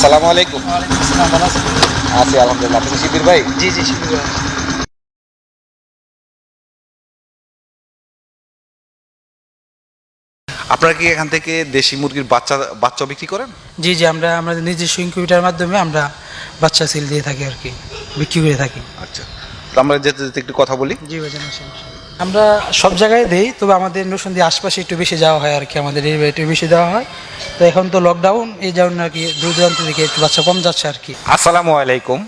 আসসালামু আলাইকুম। ওয়ালাইকুম আসসালাম, ভালো আছেন? আছি আলহামদুলিল্লাহ। আপনি কি শিবির ভাই? জি, জি, শিবির ভাই। আপনারা কি এখান থেকে দেশি মুরগির বাচ্চা বিক্রি করেন? জি, জি, আমরা আমাদের নিজস্ব ইনকিউবেটরের মাধ্যমে আমরা বাচ্চা সেল দিয়ে থাকি আরকি, বিক্রি করে থাকি। আচ্ছা, তো আমরা যেতে যেতে একটু কথা বলি। জি ভাইজান, আসেন। আমরা সব জায়গায় দেই, তবে আমাদের নরসিংদী আশপাশে একটু বেশি যাওয়া হয় আরকি, আমাদের এরিয়ায় একটু বেশি দেওয়া হয়। তো এখন তো লকডাউন, এই জন্য আরকি দূর দূরান্ত থেকে একটু বাচ্চা কম যাচ্ছে আরকি। আসসালামু আলাইকুম।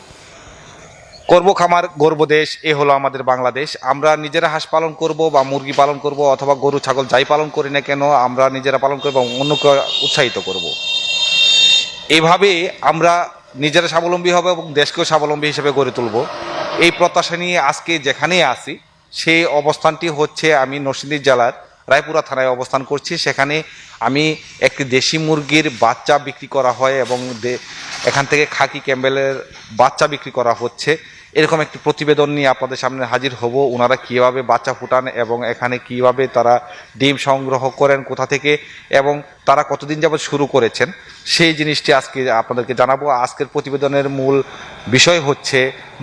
করব খামার গর্ব দেশ, এ হলো আমাদের বাংলাদেশ। আমরা নিজেরা হাঁস পালন করব বা মুরগি পালন করব অথবা গরু ছাগল যাই পালন করি না কেন, আমরা নিজেরা পালন করব এবং অন্যকে উৎসাহিত করব। এইভাবে আমরা নিজেরা স্বাবলম্বী হব এবং দেশকেও স্বাবলম্বী হিসেবে গড়ে তুলব। এই প্রত্যাশা নিয়ে আজকে যেখানেই আছি, সেই অবস্থানটি হচ্ছে আমি নরসিংদী জেলার রায়পুরা থানায় অবস্থান করছি। সেখানে আমি একটি দেশি মুরগির বাচ্চা বিক্রি করা হয় এবং এখান থেকে খাকি ক্যাম্বেলের বাচ্চা বিক্রি করা হচ্ছে, এরকম একটি প্রতিবেদন নিয়ে আপনাদের সামনে হাজির হব। ওনারা কীভাবে বাচ্চা ফুটান এবং এখানে কীভাবে তারা ডিম সংগ্রহ করেন, কোথা থেকে, এবং তারা কতদিন যাবত শুরু করেছেন, সেই জিনিসটি আজকে আপনাদেরকে জানাবো। আজকের প্রতিবেদনের মূল বিষয় হচ্ছে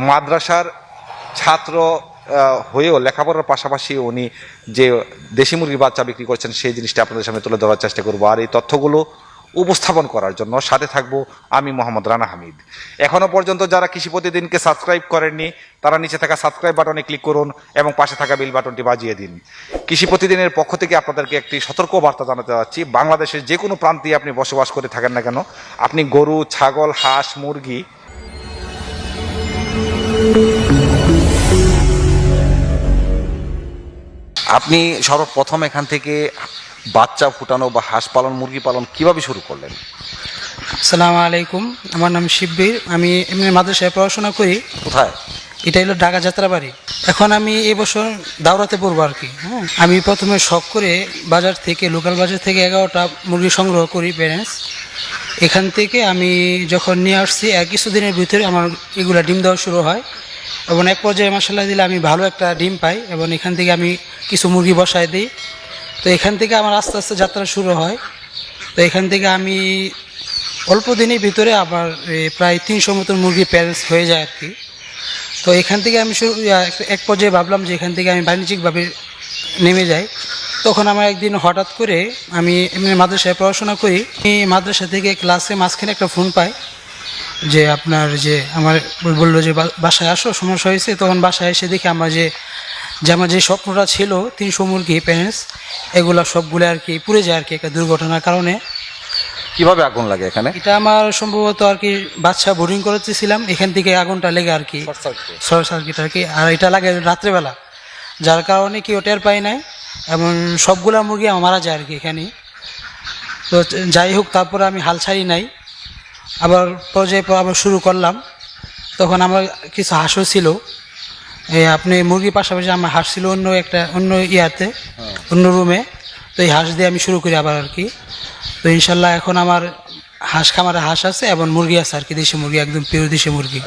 মাদ্রাসার ছাত্র হয়েও লেখাপড়ার পাশাপাশি উনি যে দেশি মুরগির বাচ্চা বিক্রি করছেন, সেই জিনিসটা আপনাদের সামনে তুলে ধরার চেষ্টা করবো। আর এই তথ্যগুলো উপস্থাপন করার জন্য সাথে থাকবো আমি মোহাম্মদ রানা হামিদ। এখনো পর্যন্ত যারা কৃষি প্রতিদিনকে সাবস্ক্রাইব করেননি, তারা নিচে থাকা সাবস্ক্রাইব বাটনে ক্লিক করুন এবং পাশে থাকা বেল বাটনটি বাজিয়ে দিন। কৃষি প্রতিদিনের পক্ষ থেকে আপনাদেরকে একটি সতর্ক বার্তা জানাতে চাচ্ছি। বাংলাদেশের যে কোনো প্রান্তে আপনি বসবাস করে থাকেন না কেন, আপনি গরু, ছাগল, হাঁস, মুরগি আপনি সর্বপ্রথম এখান থেকে বাচ্চা ফুটানো বা হাঁস পালন, মুরগি পালন কিভাবে শুরু করলেন? আসসালামু আলাইকুম, আমার নাম শিববীর। আমি এমনি মাদ্রাসায় পড়াশোনা করি। কোথায়? এটা হলো ঢাকা যাত্রাবাড়ি। এখন আমি এই বছর দাওরাতে পড়বো আর কি। হ্যাঁ, আমি প্রথমে শখ করে বাজার থেকে, লোকাল বাজার থেকে 11টা মুরগি সংগ্রহ করি প্যারেন্টস। এখান থেকে আমি যখন নিয়ে আসছি কিছুদিনের ভিতরে আমার এগুলা ডিম দেওয়া শুরু হয় এবং এক পর্যায়ে মাসাল্লাহ দিলে আমি ভালো একটা ডিম পাই এবং এখান থেকে আমি কিছু মুরগি বসায় দিই। তো এখান থেকে আমার আস্তে আস্তে যাত্রা শুরু হয়। তো এখান থেকে আমি অল্প দিনের ভিতরে আবার প্রায় 300 মতন মুরগি প্যারেন্টস হয়ে যায় আর কি। তো এখান থেকে আমি এক পর্যায়ে ভাবলাম যে এখান থেকে আমি বাণিজ্যিকভাবে নেমে যাই। তখন আমার একদিন হঠাৎ করে, আমি এমনি মাদ্রাসায় পড়াশোনা করি, আমি মাদ্রাসা থেকে ক্লাসে মাঝখানে একটা ফোন পাই যে আপনার যে আমার বললো যে বাসায় আসো, সমস্যা হয়েছে। তখন বাসায় এসে দেখি আমার যে স্বপ্নটা ছিল 300 মুরগি প্যারেন্টস, এগুলো সবগুলো আর কি পুড়ে যায় আর কি একটা দুর্ঘটনার কারণে। কিভাবে আগুন লাগে এখানে? এটা আমার সম্ভবত আর কি বাচ্চা বোর্ডিং করতেছিলাম, এখান থেকে আগুনটা লেগে আর কি, শর্ট সার্কিট আর কি। আর এটা লাগে রাত্রেবেলা, যার কারণে কেউ টের পাই নাই এবং সবগুলা মুরগি আমার মারা যায় আর কি এখানে। তো যাই হোক, তারপরে আমি হাল ছাড়ি নাই, আবার পর্যায়ে আবার শুরু করলাম। তখন আমার কিছু হাঁসও ছিল, আপনি মুরগির পাশাপাশি আমার হাঁস ছিল অন্য ইয়াতে, অন্য রুমে। তো এই হাঁস দিয়ে আমি শুরু করি আবার আর কি। তো ইনশাল্লাহ এখন আমার খামারে হাঁস আছে এবং মুরগি আছে আর কি, দেশি মুরগি, একদম পিওর দেশি মুরগি।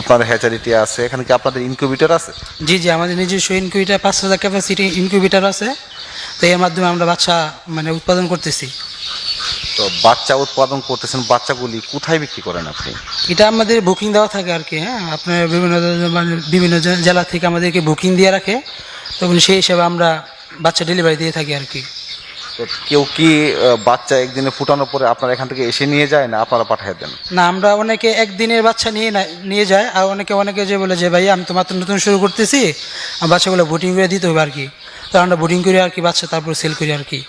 আপনার হ্যাচারিটি আছে, এখানে কি আপনাদের ইনকিউবেটর আছে? জি, জি, আমাদের নিজস্ব ইনকিউবেটর, 5,000 ক্যাপাসিটি ইনকিউবেটর আছে। তো এর মাধ্যমে আমরা বাচ্চা উৎপাদন করতেছি। তো বাচ্চা উৎপাদন করতেছেন, বাচ্চাগুলি কোথায় বিক্রি করেন আপনি? এটা আমাদের বুকিং দেওয়া থাকে আর কি। হ্যাঁ, আপনার বিভিন্ন জেলা থেকে আমাদেরকে বুকিং দিয়ে রাখে, তখন সেই হিসাবে আমরা বাচ্চা ডেলিভারি দিয়ে থাকি আর কি। তো কেউ কি বাচ্চা একদিনে ফুটানোর পরে আপনার এখান থেকে এসে নিয়ে যায়, না আপনারা পাঠিয়ে দেন? না, আমরা অনেকে একদিনের বাচ্চা নিয়ে যায়, আর অনেকে যে বলে যে ভাই আমি তো মাত্র নতুন শুরু করতেছি, বাচ্চাগুলো বুটিং করে দিতে হবে আর কি। তো আমরা বুটিং করি আর কি বাচ্চা, তারপর সেল করি আর কি।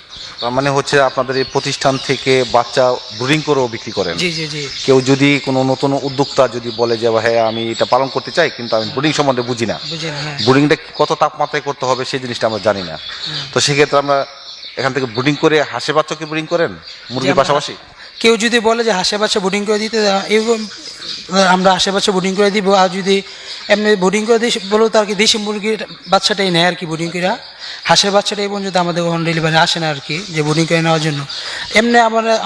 তার মানে হচ্ছে আপনাদের এই প্রতিষ্ঠান থেকে বাচ্চা ব্রুডিং করেও বিক্রি করেন? জি, জি, জি। কেউ যদি কোনো নতুন উদ্যোক্তা যদি বলে যে হ্যাঁ আমি এটা পালন করতে চাই, কিন্তু আমি ব্রুডিং সম্বন্ধে বুঝি না, হ্যাঁ। ব্রুডিংটা কত তাপমাত্রায় করতে হবে সেই জিনিসটা আমরা জানি না, তো সেক্ষেত্রে আমরা এখান থেকে ব্রুডিং করে হাঁসের বাচ্চাকে ব্রুডিং করেন মুরগির পাশাপাশি? কেউ যদি বলে যে হাঁসের বাচ্চা বোর্ডিং করে দিতে, আমরা হাঁসের বাচ্চা বোর্ডিং করে দিব। আর যদি এমনি বোর্ডিং করে দিই বলো, তো আর কি দেশি মুরগির বাচ্চাটাই নেয় আর কি বোর্ডিং করে। হাঁসের বাচ্চাটাই পর্যন্ত আমাদের কখনো ডেলিভারি আসে না আর কি, যে বোর্ডিং করে নেওয়ার জন্য। এমনি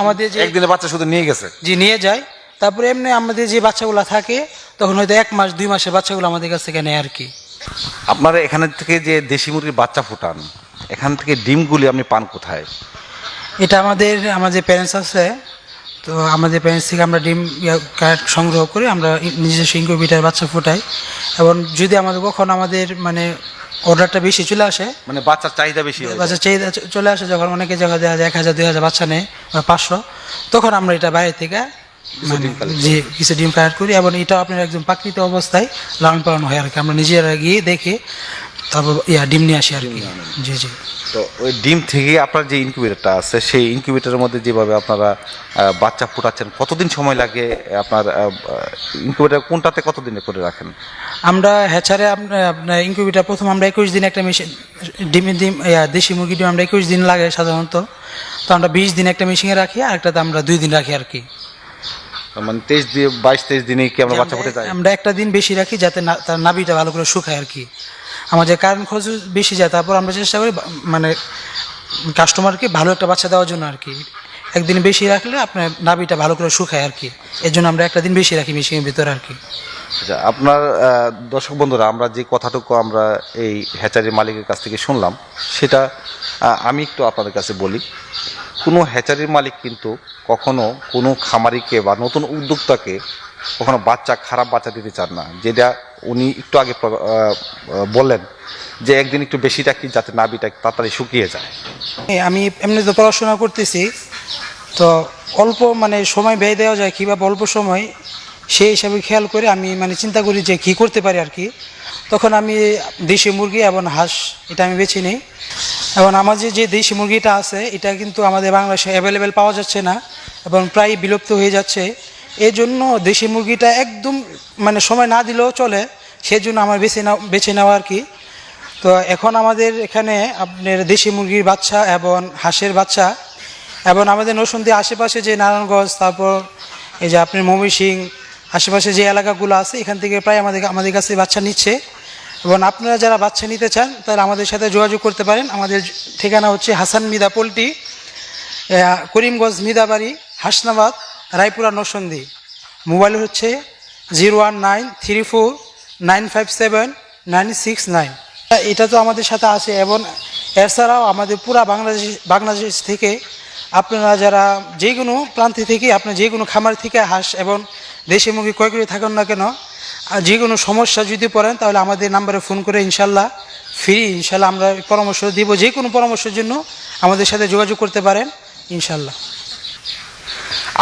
আমাদের যে একদিনে বাচ্চা শুধু নিয়ে গেছে, জি নিয়ে যায়। তারপরে এমনি আমাদের যে বাচ্চাগুলো থাকে, তখন হয়তো 1 মাস 2 মাসের বাচ্চাগুলো আমাদের কাছ থেকে নেয় আর কি। আপনারা এখান থেকে যে দেশি মুরগির বাচ্চা ফুটান, এখান থেকে ডিমগুলি আপনি পান কোথায়? এটা আমাদের যে প্যারেন্টস আছে, তো আমাদের প্যারেন্টস থেকে আমরা ডিম কার্ড সংগ্রহ করে আমরা নিজস্ব ইনকিউবেটর বাচ্চা ফোটাই। এবং যদি কখন আমাদের মানে অর্ডারটা বেশি চলে আসে, মানে বাচ্চার চাহিদা বেশি হয়, বাচ্চা চাহিদা চলে আসে, যখন অনেকে জায়গা দেওয়া যায় 1000 2000 বাচ্চা নেয় বা 500, তখন আমরা এটা বাইরে থেকে যে কিছু ডিম কালেক্ট করি। এবং এটা আপনার একদম প্রাকৃতিক অবস্থায় লালন পালন হয় আর কি। আমরা নিজেরা গিয়ে দেখে তারপর ডিম নিয়ে আসি আর কি। জি জি। তো ওই ডিম থেকে আপনার যে ইনকিউবেটরটা আছে সেই ইনকিউবেটরের মধ্যে যেভাবে আপনারা বাচ্চা ফুটাচ্ছেন, কতদিন সময় লাগে? আপনার ইনকিউবেটর কোনটাতে কতদিনে করে রাখেন? আমরা হ্যাচারে আপনার ইনকিউবেটর প্রথম আমরা 21 দিন একটা মেশিন ডিম দেশি মুরগি ডিম আমরা 21 দিন লাগে সাধারণত। তো আমরা 20 দিন একটা মেশিনে রাখি, আর একটাতে আমরা 2 দিন রাখি আর কি। মানে 22-23 দিনে কি আমরা বাচ্চা ফুটে যায়? আমরা একটা দিন বেশি রাখি যাতে তার নাভিটা ভালো করে শুকায় আর কি। আমাদের কারেন্ট খরচ বেশি যায়, তারপর আমরা চেষ্টা করি মানে কাস্টমারকে ভালো একটা বাচ্চা দেওয়ার জন্য আর কি। একদিন বেশি রাখলে আপনার নাভিটা ভালো করে শুকায় আর কি, এর জন্য আমরা একটা দিন বেশি রাখি মেশিনের ভিতরে আর কি। আচ্ছা, আপনার দর্শক বন্ধুরা, আমরা যে কথাটুকু আমরা এই হ্যাচারির মালিকের কাছ থেকে শুনলাম, সেটা আমি একটু আপনাদের কাছে বলি। কোনো হ্যাচারির মালিক কিন্তু কখনো কোনো খামারিকে বা নতুন উদ্যোক্তাকে কখনো খারাপ বাচ্চা দিতে চান না। যেটা উনি একটু আগে বললেন যে একদিন একটু বেশি রাখি যাতে নাভিটা তাড়াতাড়ি শুকিয়ে যায়। আমি এমনি তো পড়াশোনা করতেছি, তো অল্প মানে সময় ব্যয় দেওয়া যায় কীভাবে অল্প সময়, সেই হিসাবে খেয়াল করে আমি মানে চিন্তা করি যে কী করতে পারি আর কি। তখন আমি দেশি মুরগি এবং হাঁস এটা আমি বেছে নিই। এবং আমার যে দেশি মুরগিটা আছে এটা কিন্তু আমাদের বাংলাদেশে অ্যাভেলেবেল পাওয়া যাচ্ছে না এবং প্রায় বিলুপ্ত হয়ে যাচ্ছে। এই জন্য দেশি মুরগিটা একদম মানে সময় না দিলেও চলে, সেজন্য আমার বেছে নেওয়া আর কি। তো এখন আমাদের এখানে আপনার দেশি মুরগির বাচ্চা এবং হাঁসের বাচ্চা, এবং আমাদের নরসিংদী আশেপাশে যে নারায়ণগঞ্জ, তারপর এই যে আপনার ময়মনসিংহ আশেপাশে যে এলাকাগুলো আছে, এখান থেকে প্রায় আমাদের কাছে বাচ্চা নিচ্ছে। এবং আপনারা যারা বাচ্চা নিতে চান তারা আমাদের সাথে যোগাযোগ করতে পারেন। আমাদের ঠিকানা হচ্ছে হাসান মিদা পোল্ট্রি, করিমগঞ্জ মিদাবাড়ি, হাসনাবাদ, রায়পুরা, নরসিংদী। মোবাইল হচ্ছে 01934957969। এটা তো আমাদের সাথে আছে। এবং এছাড়াও আমাদের পুরা বাংলাদেশ থেকে আপনারা যারা যে কোনো প্রান্তে থেকে আপনার যে কোনো খামার থেকে হাঁস এবং দেশি মুরগি ক্রয় করে থাকুন না কেন, যে কোনো সমস্যা যদি পড়েন তাহলে আমাদের নাম্বারে ফোন করে ইনশাল্লাহ আমরা পরামর্শ দিব। যে কোনো পরামর্শের জন্য আমাদের সাথে যোগাযোগ করতে পারেন ইনশাল্লাহ।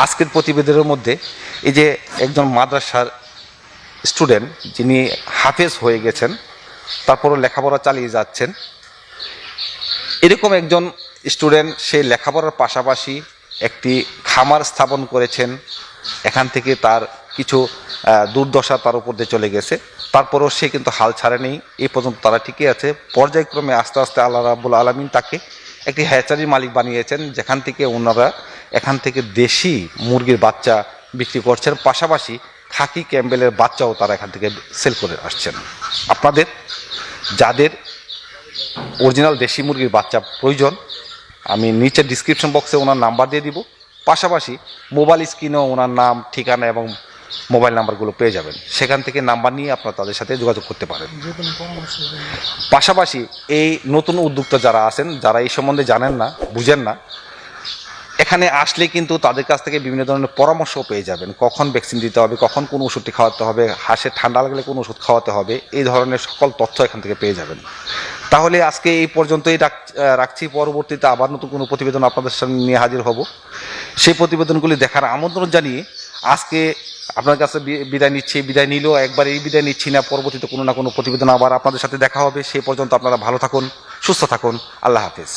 আজকের প্রতিবেদনের মধ্যে এই যে একজন মাদ্রাসার স্টুডেন্ট যিনি হাফেজ হয়ে গেছেন, তারপরও লেখাপড়া চালিয়ে যাচ্ছেন, এরকম একজন স্টুডেন্ট সে লেখাপড়ার পাশাপাশি একটি খামার স্থাপন করেছেন। এখান থেকে তার কিছু দুর্দশা তার উপর দিয়ে চলে গেছে, তারপরেও সে কিন্তু হাল ছাড়েনি। এই পর্যন্ত তারা ঠিকই আছে। পর্যায়ক্রমে আস্তে আস্তে আল্লাহ রাব্বুল আলামিন তাকে একটি হ্যাচারির মালিক বানিয়েছেন, যেখান থেকে ওনারা এখান থেকে দেশি মুরগির বাচ্চা বিক্রি করছেন, পাশাপাশি খাকি ক্যাম্বেলের বাচ্চাও তারা এখান থেকে সেল করে আসছেন। আপনাদের যাদের অরিজিনাল দেশি মুরগির বাচ্চা প্রয়োজন, আমি নিচে ডিসক্রিপশন বক্সে ওনার নাম্বার দিয়ে দিব। পাশাপাশি মোবাইল স্ক্রিনেও ওনার নাম, ঠিকানা এবং মোবাইল নাম্বারগুলো পেয়ে যাবেন। সেখান থেকে নাম্বার নিয়ে আপনারা তাদের সাথে যোগাযোগ করতে পারেন। পাশাপাশি এই নতুন উদ্যোক্তা যারা আছেন, যারা এই সম্বন্ধে জানেন না, বুঝেন না, এখানে আসলে কিন্তু তাদের কাছ থেকে বিভিন্ন ধরনের পরামর্শও পেয়ে যাবেন। কখন ভ্যাকসিন দিতে হবে, কখন কোন ওষুধটি খাওয়াতে হবে, হাঁসের ঠান্ডা লাগলে কোন ওষুধ খাওয়াতে হবে, এই ধরনের সকল তথ্য এখান থেকে পেয়ে যাবেন। তাহলে আজকে এই পর্যন্তই রাখছি। পরবর্তীতে আবার নতুন কোনো প্রতিবেদন আপনাদের সামনে নিয়ে হাজির হব। সেই প্রতিবেদনগুলি দেখার আমন্ত্রণ জানিয়ে আজকে আপনার কাছে বিদায় নিলেও একবার এই বিদায় নিচ্ছি না। পরবর্তীতে কোনো না কোনো প্রতিবেদন আবার আপনাদের সাথে দেখা হবে। সেই পর্যন্ত আপনারা ভালো থাকুন, সুস্থ থাকুন। আল্লাহ হাফেজ।